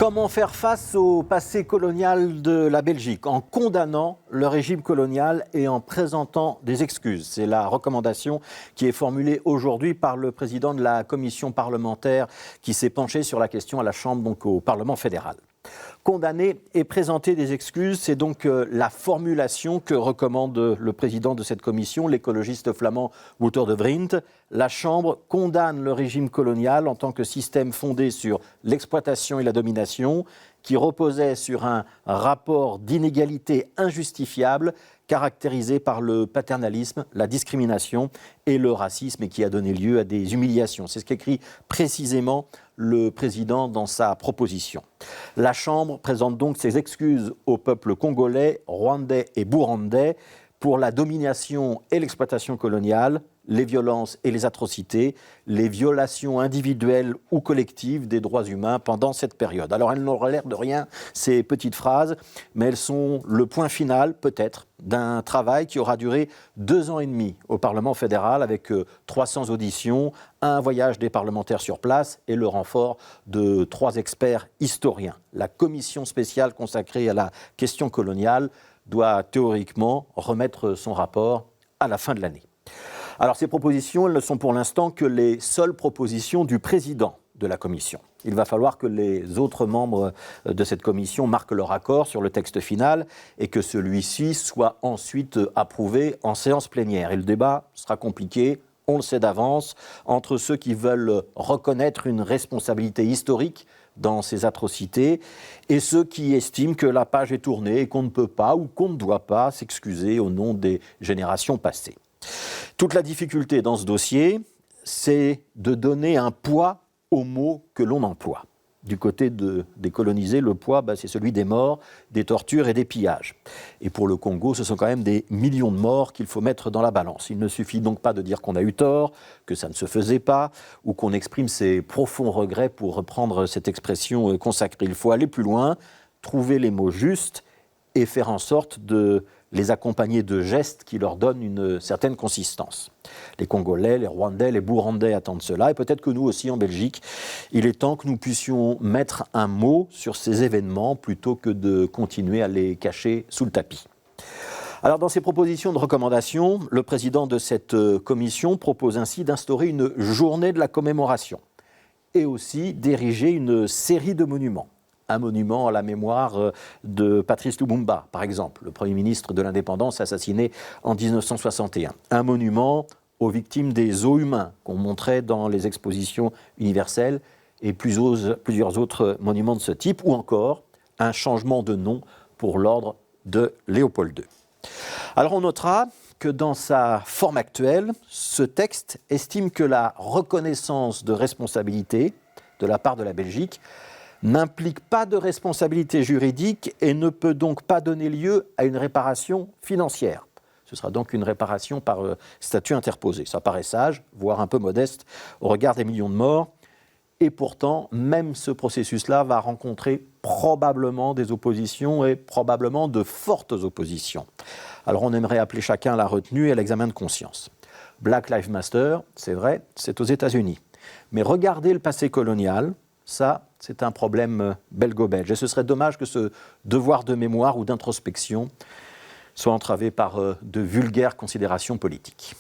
Comment faire face au passé colonial de la Belgique en condamnant le régime colonial et en présentant des excuses? C'est la recommandation qui est formulée aujourd'hui par le président de la commission parlementaire qui s'est penché sur la question à la Chambre, donc au Parlement fédéral. Condamner et présenter des excuses, c'est donc la formulation que recommande le président de cette commission, l'écologiste flamand Wouter de Vriend. La Chambre condamne le régime colonial en tant que système fondé sur l'exploitation et la domination, qui reposait sur un rapport d'inégalité injustifiable caractérisé par le paternalisme, la discrimination et le racisme et qui a donné lieu à des humiliations. C'est ce qu'écrit précisément le président dans sa proposition. La Chambre présente donc ses excuses au peuple congolais, rwandais et burundais pour la domination et l'exploitation coloniale, les violences et les atrocités, les violations individuelles ou collectives des droits humains pendant cette période. Alors elles n'auraient l'air de rien, ces petites phrases, mais elles sont le point final, peut-être, d'un travail qui aura duré 2 ans et demi au Parlement fédéral avec 300 auditions, un voyage des parlementaires sur place et le renfort de 3 experts historiens. La commission spéciale consacrée à la question coloniale doit théoriquement remettre son rapport à la fin de l'année. Alors ces propositions, elles ne sont pour l'instant que les seules propositions du président de la commission. Il va falloir que les autres membres de cette commission marquent leur accord sur le texte final et que celui-ci soit ensuite approuvé en séance plénière. Et le débat sera compliqué, on le sait d'avance, entre ceux qui veulent reconnaître une responsabilité historique dans ces atrocités et ceux qui estiment que la page est tournée et qu'on ne peut pas ou qu'on ne doit pas s'excuser au nom des générations passées. Toute la difficulté dans ce dossier, c'est de donner un poids aux mots que l'on emploie. Du côté des colonisés, le poids, c'est celui des morts, des tortures et des pillages. Et pour le Congo, ce sont quand même des millions de morts qu'il faut mettre dans la balance. Il ne suffit donc pas de dire qu'on a eu tort, que ça ne se faisait pas, ou qu'on exprime ses profonds regrets pour reprendre cette expression consacrée. Il faut aller plus loin, trouver les mots justes et faire en sorte de les accompagner de gestes qui leur donnent une certaine consistance. Les Congolais, les Rwandais, les Burundais attendent cela, et peut-être que nous aussi en Belgique, il est temps que nous puissions mettre un mot sur ces événements plutôt que de continuer à les cacher sous le tapis. Alors dans ses propositions de recommandation, le président de cette commission propose ainsi d'instaurer une journée de la commémoration et aussi d'ériger une série de monuments. Un monument à la mémoire de Patrice Lumumba, par exemple, le Premier ministre de l'Indépendance assassiné en 1961. Un monument aux victimes des eaux humains qu'on montrait dans les expositions universelles et plusieurs autres monuments de ce type, ou encore un changement de nom pour l'ordre de Léopold II. Alors on notera que dans sa forme actuelle, ce texte estime que la reconnaissance de responsabilité de la part de la Belgique n'implique pas de responsabilité juridique et ne peut donc pas donner lieu à une réparation financière. Ce sera donc une réparation par statut interposé. Ça paraît sage, voire un peu modeste au regard des millions de morts. Et pourtant, même ce processus-là va rencontrer probablement des oppositions et probablement de fortes oppositions. Alors on aimerait appeler chacun à la retenue et à l'examen de conscience. Black Lives Matter, c'est vrai, c'est aux États-Unis. Mais regardez le passé colonial, ça, c'est un problème belgo-belge. Et ce serait dommage que ce devoir de mémoire ou d'introspection soit entravé par de vulgaires considérations politiques.